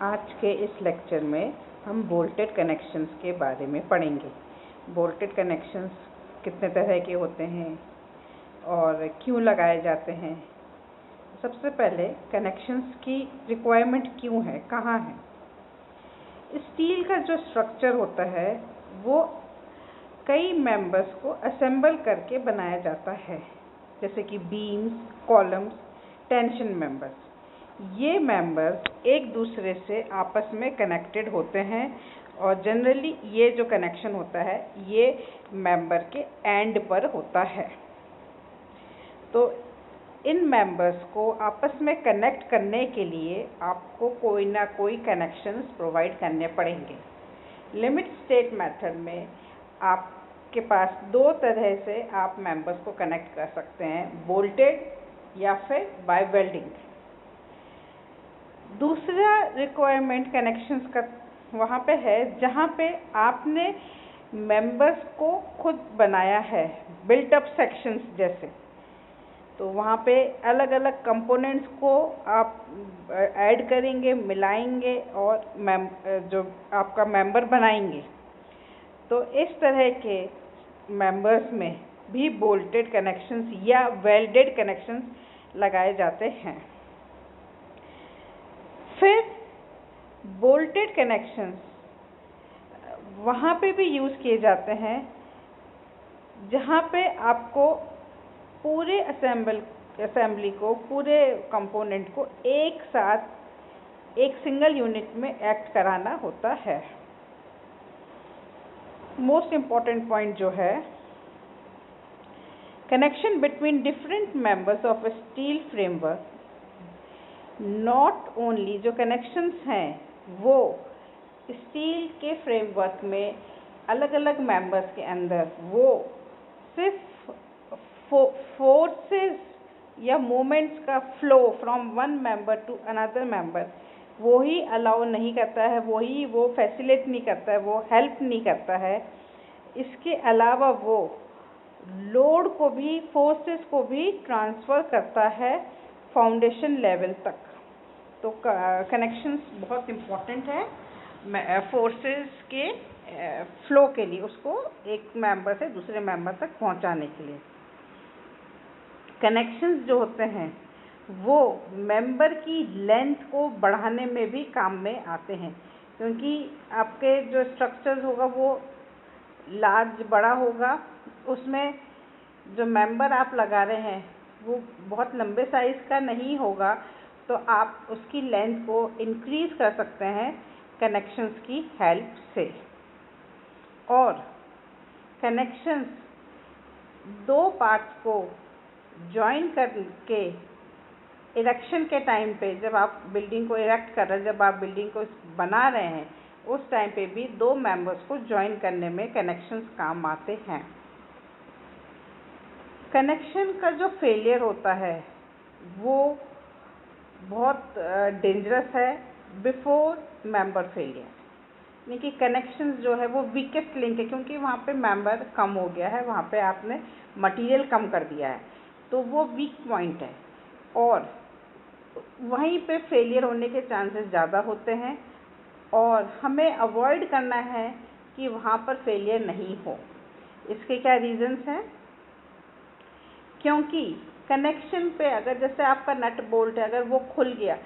आज के इस लेक्चर में हम बोल्टेड कनेक्शंस के बारे में पढ़ेंगे। बोल्टेड कनेक्शंस कितने तरह के होते हैं और क्यों लगाए जाते हैं। सबसे पहले कनेक्शंस की रिक्वायरमेंट क्यों है, कहाँ है। स्टील का जो स्ट्रक्चर होता है वो कई मेंबर्स को असेंबल करके बनाया जाता है, जैसे कि बीम्स, कॉलम्स, टेंशन मेंबर्स। ये मेंबर्स एक दूसरे से आपस में कनेक्टेड होते हैं और जनरली ये जो कनेक्शन होता है ये मेंबर के एंड पर होता है। तो इन मेंबर्स को आपस में कनेक्ट करने के लिए आपको कोई ना कोई कनेक्शंस प्रोवाइड करने पड़ेंगे। लिमिट स्टेट मेथड में आपके पास दो तरह से आप मेंबर्स को कनेक्ट कर सकते हैं, बोल्टेड या फिर बाय वेल्डिंग। दूसरा रिक्वायरमेंट कनेक्शंस का वहाँ पे है जहाँ पे आपने मेंबर्स को खुद बनाया है, बिल्ट अप सेक्शंस जैसे। तो वहाँ पे अलग अलग कंपोनेंट्स को आप ऐड करेंगे, मिलाएंगे और जो आपका मेंबर बनाएंगे। तो इस तरह के मेंबर्स में भी बोल्टेड कनेक्शंस या वेल्डेड कनेक्शंस लगाए जाते हैं। फिर बोल्टेड कनेक्शंस वहाँ पे भी यूज़ किए जाते हैं जहाँ पे आपको पूरे असेंबली को, पूरे कंपोनेंट को एक साथ एक सिंगल यूनिट में एक्ट कराना होता है। मोस्ट इम्पॉर्टेंट पॉइंट जो है, connection between different members of a steel framework. Not only जो कनेक्शंस हैं वो स्टील के फ्रेमवर्क में अलग अलग मेंबर्स के अंदर वो सिर्फ फोर्सेस या मोमेंट्स का flow from one member to another member वो ही अलाउ नहीं करता है, वो फैसिलिटेट नहीं करता है, वो हेल्प नहीं करता है। इसके अलावा वो लोड को भी, फोर्सेस को भी ट्रांसफ़र करता है फाउंडेशन लेवल तक। तो कनेक्शंस बहुत इम्पॉर्टेंट है फोर्सेस के फ्लो के लिए, उसको एक मेंबर से दूसरे मेंबर तक पहुंचाने के लिए। कनेक्शंस जो होते हैं वो मेंबर की लेंथ को बढ़ाने में भी काम में आते हैं, क्योंकि आपके जो स्ट्रक्चर्स होगा वो लार्ज बड़ा होगा, उसमें जो मेंबर आप लगा रहे हैं वो बहुत लंबे साइज़ का नहीं होगा, तो आप उसकी लेंथ को इंक्रीज़ कर सकते हैं कनेक्शंस की हेल्प से। और कनेक्शंस दो पार्ट्स को जॉइन करके इरेक्शन के टाइम पे, जब आप बिल्डिंग को इरेक्ट कर रहे हैं, जब आप बिल्डिंग को बना रहे हैं, उस टाइम पे भी दो मेंबर्स को जॉइन करने में कनेक्शंस काम आते हैं। कनेक्शन का जो फेलियर होता है वो बहुत डेंजरस है बिफोर मेंबर फेलियर, यानी कि कनेक्शंस जो है वो वीकेस्ट लिंक है, क्योंकि वहाँ पे मेंबर कम हो गया है, वहाँ पे आपने मटेरियल कम कर दिया है, तो वो वीक पॉइंट है और वहीं पे फेलियर होने के चांसेस ज़्यादा होते हैं और हमें अवॉइड करना है कि वहाँ पर फेलियर नहीं हो। इसके क्या रीज़न्स हैं? क्योंकि कनेक्शन पे अगर जैसे आपका नट बोल्ट है, अगर वो खुल गया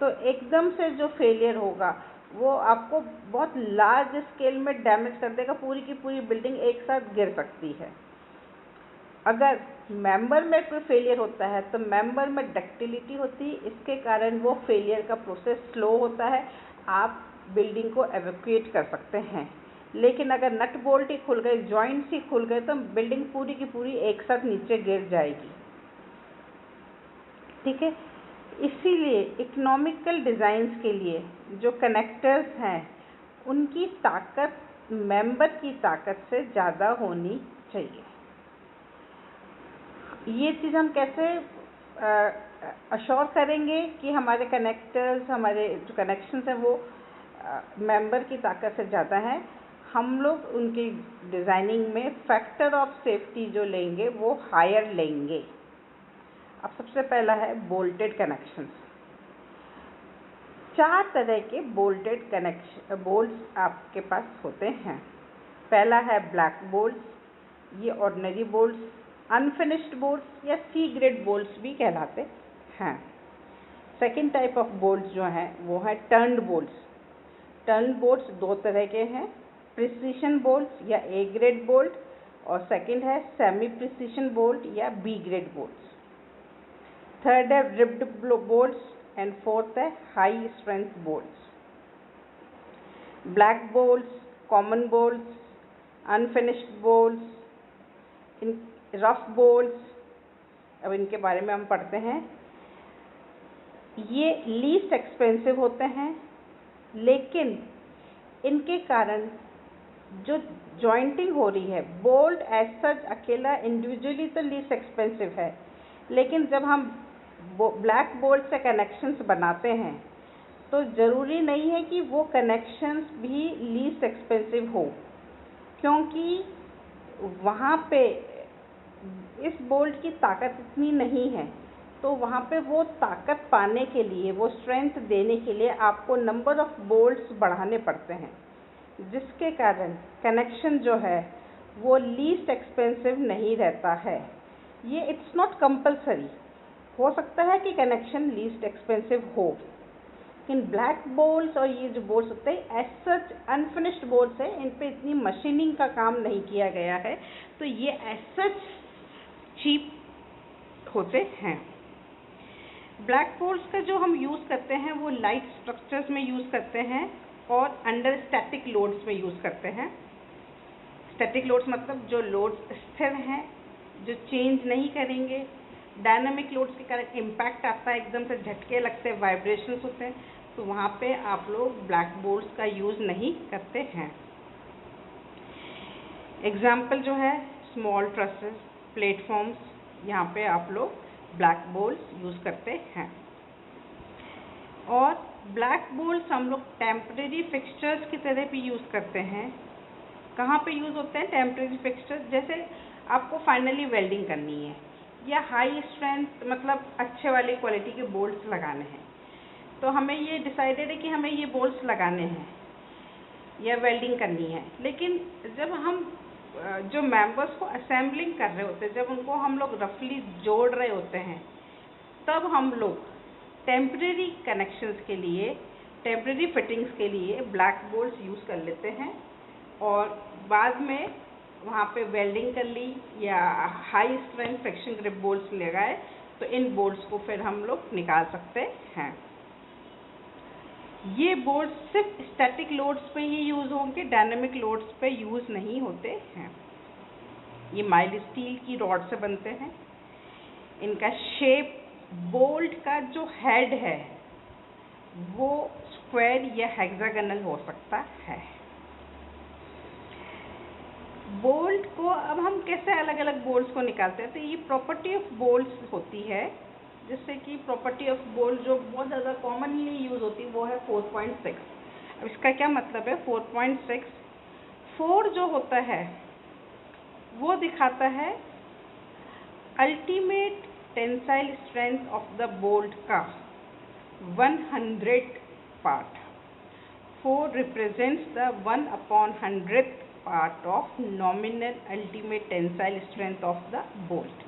तो एकदम से जो फेलियर होगा वो आपको बहुत लार्ज स्केल में डैमेज कर देगा, पूरी की पूरी बिल्डिंग एक साथ गिर सकती है। अगर मेंबर में कोई फेलियर होता है तो मेंबर में डक्टिलिटी होती है, इसके कारण वो फेलियर का प्रोसेस स्लो होता है, आप बिल्डिंग को एवैक्यूएट कर सकते हैं। लेकिन अगर नट बोल्ट ही खुल गए, जॉइंट्स ही खुल गए, तो बिल्डिंग पूरी की पूरी एक साथ नीचे गिर जाएगी। ठीक है, इसीलिए इकोनॉमिकल डिज़ाइंस के लिए जो कनेक्टर्स हैं उनकी ताकत मेंबर की ताकत से ज़्यादा होनी चाहिए। ये चीज़ हम कैसे अश्योर करेंगे कि हमारे कनेक्टर्स, हमारे जो कनेक्शंस हैं वो मेंबर की ताकत से ज़्यादा हैं। हम लोग उनकी डिज़ाइनिंग में फैक्टर ऑफ सेफ्टी जो लेंगे वो हायर लेंगे। अब सबसे पहला है बोल्टेड कनेक्शंस। 4 तरह के बोल्टेड कनेक्शन बोल्ट्स आपके पास होते हैं। पहला है ब्लैक बोल्ट्स, ये ऑर्डिनरी बोल्ट्स, अनफिनिश्ड बोल्ट्स या सी ग्रेड बोल्ट्स भी कहलाते हैं। सेकेंड टाइप ऑफ बोल्ट्स जो हैं वो है टर्न्ड बोल्ट्स। टर्न्ड बोल्ट्स 2 तरह के हैं, प्रिसीशन बोल्ट्स या ए ग्रेड बोल्ट, और सेकेंड है सेमी प्रिसीशन बोल्ट या बी ग्रेड बोल्ट्स। थर्ड है रिब्ड बोल्ट्स एंड फोर्थ है high strength bolts. Black bolts, common bolts, unfinished bolts, in rough bolts, अब इनके बारे में हम पढ़ते हैं। ये लीस्ट एक्सपेंसिव होते हैं, लेकिन इनके कारण जो जॉइंटिंग हो रही है, बोल्ट एज सच अकेला इंडिविजुअली तो लीस्ट एक्सपेंसिव है, लेकिन जब हम ब्लैक बोल्ट से कनेक्शंस बनाते हैं तो ज़रूरी नहीं है कि वो कनेक्शंस भी लीस्ट एक्सपेंसिव हो, क्योंकि वहाँ पे इस बोल्ट की ताकत इतनी नहीं है। तो वहाँ पे वो ताकत पाने के लिए, वो स्ट्रेंथ देने के लिए आपको नंबर ऑफ बोल्ट्स बढ़ाने पड़ते हैं, जिसके कारण कनेक्शन जो है वो लीस्ट एक्सपेंसिव नहीं रहता है। ये इट्स नॉट कंपल्सरी, हो सकता है कि कनेक्शन लीस्ट एक्सपेंसिव हो, लेकिन ब्लैक बोल्ट्स और ये जो बोल्ट्स होते हैं एज सच अनफिनिश्ड बोल्ट्स हैं, इन पे इतनी मशीनिंग का काम नहीं किया गया है, तो ये एज सच चीप होते हैं। ब्लैक बोल्ट्स का जो हम यूज़ करते हैं वो लाइट स्ट्रक्चर्स में यूज़ करते हैं और अंडर स्टैटिक लोड्स में यूज़ करते हैं। स्टैटिक लोड्स मतलब जो लोड्स स्थिर हैं, जो चेंज नहीं करेंगे। डायनामिक लोड्स के कारण इम्पैक्ट आता है, एकदम से झटके लगते हैं, वाइब्रेशंस होते हैं, तो वहाँ पे आप लोग ब्लैक बोल्ट्स का यूज़ नहीं करते हैं। एग्जाम्पल जो है स्मॉल ट्रसेस, प्लेटफॉर्म्स, यहाँ पे आप लोग ब्लैक बोल्ट्स यूज़ करते हैं। और ब्लैक बोल्ट्स हम लोग टेम्परेरी फिक्सचर्स की तरह भी यूज़ करते हैं। कहाँ पे यूज़ होते हैं टेम्परेरी फिक्सचर्स? जैसे आपको फाइनली वेल्डिंग करनी है या हाई स्ट्रेंथ मतलब अच्छे वाली क्वालिटी के बोल्ट्स लगाने हैं, तो हमें ये डिसाइडेड है कि हमें ये बोल्ट्स लगाने हैं या वेल्डिंग करनी है। लेकिन जब हम जो मेंबर्स को असेंबलिंग कर रहे होते हैं, जब उनको हम लोग रफली जोड़ रहे होते हैं, तब हम लोग टेम्परेरी कनेक्शंस के लिए, टेम्परेरी फिटिंग्स के लिए ब्लैक बोल्ट्स यूज़ कर लेते हैं, और बाद में वहाँ पे वेल्डिंग कर ली या high strength friction grip bolts लगाए, तो इन बोल्ट्स को फिर हम लोग निकाल सकते हैं। ये बोल्ट्स सिर्फ स्टैटिक लोड्स पे ही यूज़ होंगे, डायनामिक लोड्स पे यूज़ नहीं होते हैं। ये माइल्ड स्टील की रॉड से बनते हैं। इनका शेप, बोल्ट का जो हेड है वो स्क्वायर या हेक्सागोनल हो सकता है। बोल्ट को अब हम कैसे अलग अलग बोल्ट्स को निकालते हैं, तो ये प्रॉपर्टी ऑफ बोल्ट्स होती है, जिससे कि प्रॉपर्टी ऑफ बोल्ट जो बहुत ज़्यादा कॉमनली यूज़ होती है वो है 4.6। अब इसका क्या मतलब है 4.6? 4 जो होता है वो दिखाता है ultimate tensile strength of the bolt का 100th part. 4 represents the 1/100th part of nominal ultimate tensile strength of the bolt,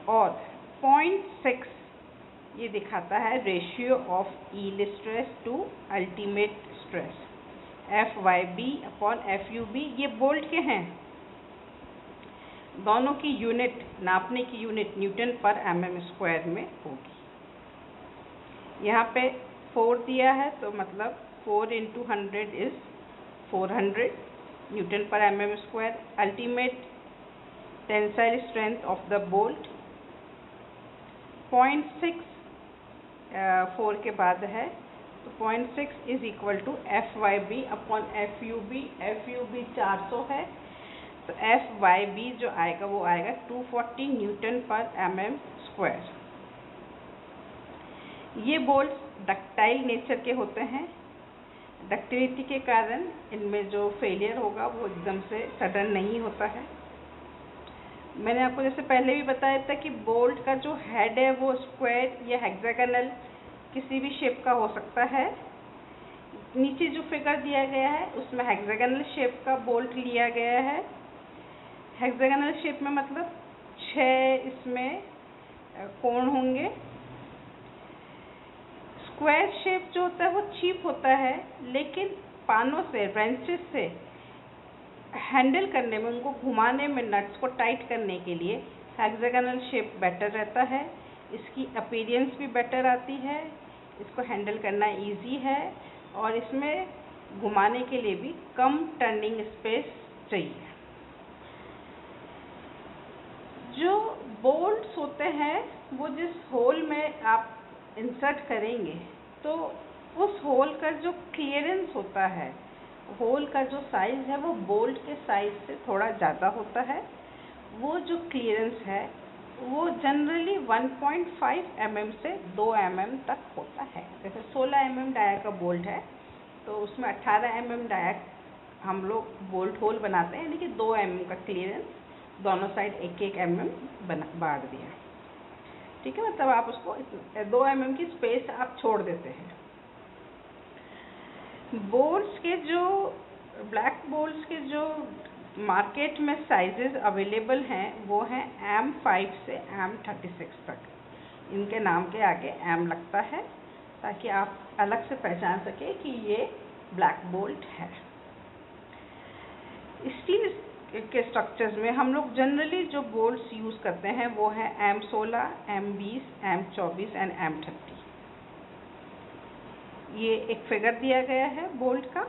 और 0.6 ये दिखाता है ratio of yield stress to ultimate stress, FYB/FUB। ये बोल्ट के हैं, दोनों की यूनिट, नापने की यूनिट न्यूटन पर mm² में होगी। यहाँ पे 4 दिया है, तो मतलब 4 × 100 इज 400 न्यूटन पर mm²। Ultimate tensile strength of the bolt 0.6 4 के बाद है, तो 0.6 is equal to FYB/FUB। FUB 400 है, तो FYB जो आएगा वो आएगा 240 न्यूटन पर mm²। ये बोल्ट डक्टाइल नेचर के होते हैं। डक्टिलिटी के कारण इनमें जो फेलियर होगा वो एकदम से सडन नहीं होता है। मैंने आपको जैसे पहले भी बताया था कि बोल्ट का जो हेड है वो स्क्वायर या हेक्सागोनल किसी भी शेप का हो सकता है। नीचे जो फिगर दिया गया है उसमें हेक्सागोनल शेप का बोल्ट लिया गया है। हेक्सागोनल शेप में मतलब 6 इसमें कोण होंगे। स्क्वायर शेप जो होता है वो चीप होता है, लेकिन पानों से, रेंचेस से हैंडल करने में, उनको घुमाने में, नट्स को टाइट करने के लिए हेक्सागोनल शेप बेटर रहता है। इसकी अपीयरेंस भी बेटर आती है, इसको हैंडल करना इजी है और इसमें घुमाने के लिए भी कम टर्निंग स्पेस चाहिए। जो बोल्ट्स होते हैं वो जिस होल में आप इंसर्ट करेंगे तो उस होल का जो क्लियरेंस होता है, होल का जो साइज़ है वो बोल्ट के साइज़ से थोड़ा ज़्यादा होता है। वो जो क्लियरेंस है वो जनरली 1.5 mm से 2 mm तक होता है। जैसे 16 mm डाया का बोल्ट है तो उसमें 18 mm डाया हम लोग बोल्ट होल बनाते हैं, यानी कि 2 mm का क्लियरेंस, दोनों साइड 1-1 mm बांट दिया। ठीक है, मतलब आप उसको 2 mm की स्पेस आप छोड़ देते हैं। बोल्ट्स के जो ब्लैक बोल्ट्स के जो मार्केट में साइजेस अवेलेबल हैं वो हैं M5 से M36 तक। इनके नाम के आगे M लगता है ताकि आप अलग से पहचान सकें कि ये ब्लैक बोल्ट है। स्टील के स्ट्रक्चर्स में हम लोग जनरली जो बोल्ट्स यूज़ करते हैं वो है M16, M20, M24 and M30। ये एक फिगर दिया गया है बोल्ट का,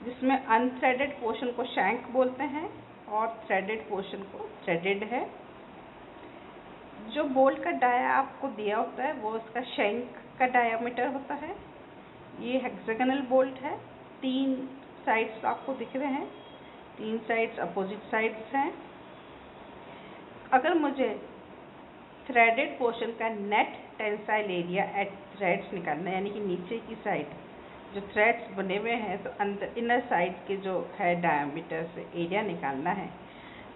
जिसमें अनथ्रेडेड पोर्शन को शैंक बोलते हैं और थ्रेडेड पोर्शन को थ्रेडेड है। जो बोल्ट का डाया आपको दिया होता है वो उसका शैंक का डायामीटर होता है। ये हेक्सागोनल बोल्ट है, 3 साइड्स आपको दिख रहे हैं, 3 साइड्स अपोजिट साइड्स हैं। अगर मुझे थ्रेडेड पोर्शन का net tensile area at threads निकालना है, यानी कि नीचे की साइड जो थ्रेड्स बने हुए हैं तो अंदर इनर साइड के जो है डायमीटर से एरिया निकालना है,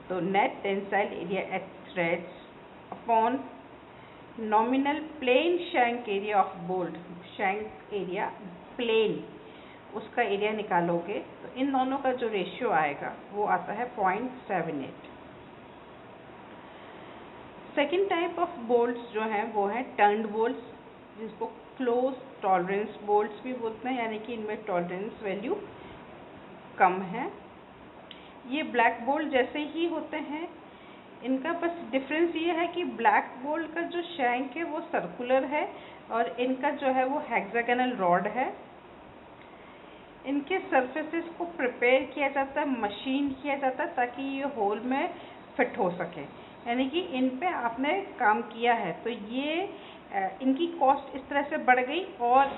तो net tensile area at threads upon nominal plain shank area of bolt, shank area plain, उसका एरिया निकालोगे तो इन दोनों का जो रेशियो आएगा वो आता है 0.78। सेकेंड टाइप ऑफ बोल्ट्स जो हैं वो हैं टर्न्ड बोल्ट्स, जिसको क्लोज टॉलरेंस बोल्ट्स भी बोलते हैं, यानी कि इनमें टॉलरेंस वैल्यू कम है। ये ब्लैक बोल्ट जैसे ही होते हैं, इनका बस डिफरेंस ये है कि ब्लैक बोल्ट का जो शैंक है वो सर्कुलर है और इनका जो है वो हेक्सागोनल रॉड है। इनके सरफेसेस को प्रिपेयर किया जाता है, मशीन किया जाता है ताकि ये होल में फिट हो सके, यानी कि इन पे आपने काम किया है तो ये इनकी कॉस्ट इस तरह से बढ़ गई। और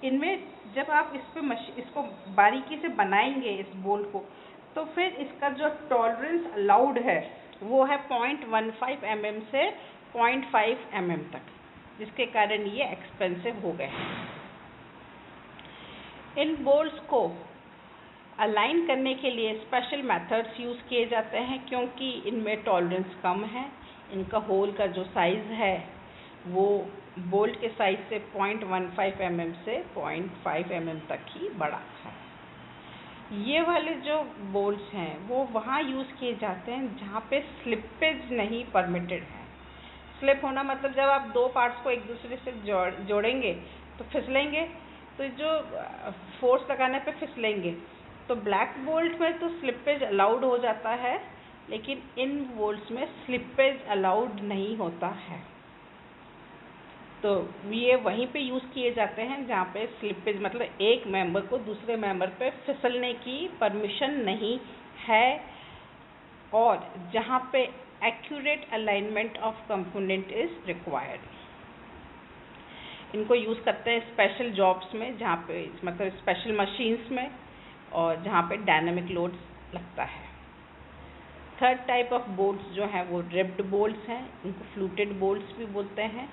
इनमें जब आप इसको बारीकी से बनाएंगे इस बोल्ट को, तो फिर इसका जो टॉलरेंस अलाउड है वो है 0.15 mm से 0.5 mm तक, जिसके कारण ये एक्सपेंसिव हो गए। इन बोल्ट्स को अलाइन करने के लिए स्पेशल मेथड्स यूज़ किए जाते हैं, क्योंकि इनमें टॉलरेंस कम है। इनका होल का जो साइज़ है वो बोल्ट के साइज़ से 0.15 mm से 0.5 mm तक ही बड़ा है। ये वाले जो बोल्ट्स हैं वो वहाँ यूज़ किए जाते हैं जहाँ पे स्लिपेज नहीं परमिटेड है। स्लिप होना मतलब जब आप 2 पार्ट्स को एक दूसरे से जोड़ेंगे तो फिसलेंगे, तो जो फोर्स लगाने पे फिसलेंगे। तो ब्लैक बोल्ट में तो स्लिपेज अलाउड हो जाता है, लेकिन इन बोल्ट्स में स्लिपेज अलाउड नहीं होता है। तो ये वहीं पे यूज़ किए जाते हैं जहाँ पे स्लिपेज मतलब एक मेंबर को दूसरे मेंबर पे फिसलने की परमिशन नहीं है और जहाँ पे accurate alignment of component is required. इनको यूज़ करते हैं स्पेशल जॉब्स में, जहाँ पे मतलब स्पेशल मशीन्स में और जहाँ पे डायनामिक लोड्स लगता है। थर्ड टाइप ऑफ बोल्ट्स जो हैं वो रिब्ड बोल्ट्स हैं, इनको फ्लूटेड बोल्ट्स भी बोलते हैं।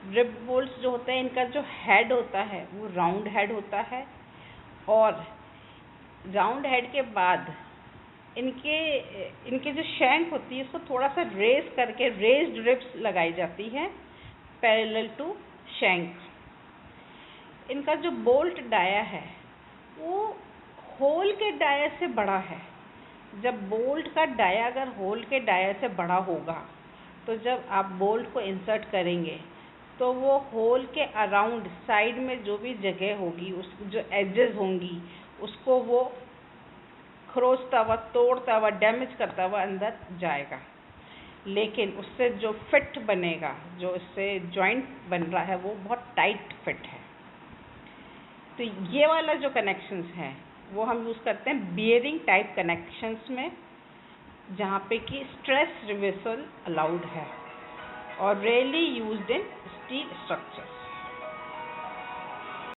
रिब्ड बोल्ट्स जो होते हैं इनका जो हेड होता है वो राउंड हेड होता है और राउंड हेड के बाद इनके जो शैंक होती है उसको थोड़ा सा रेज करके रेज्ड रिब्स लगाई जाती है पैरेलल टू शैंक। इनका जो बोल्ट डाया है वो होल के डाया से बड़ा है। जब बोल्ट का डाया अगर होल के डाया से बड़ा होगा तो जब आप बोल्ट को इंसर्ट करेंगे तो वो होल के अराउंड साइड में जो भी जगह होगी, उस जो एजेस होंगी, उसको वो खरोचता हुआ, तोड़ता हुआ, डैमेज करता हुआ अंदर जाएगा। लेकिन उससे जो फिट बनेगा, जो इससे जॉइंट बन रहा है, वो बहुत टाइट फिट है। तो ये वाला जो कनेक्शंस है वो हम यूज़ करते हैं बियरिंग टाइप कनेक्शंस में, जहाँ पे कि स्ट्रेस रिवर्सल अलाउड है और rarely used in steel structure.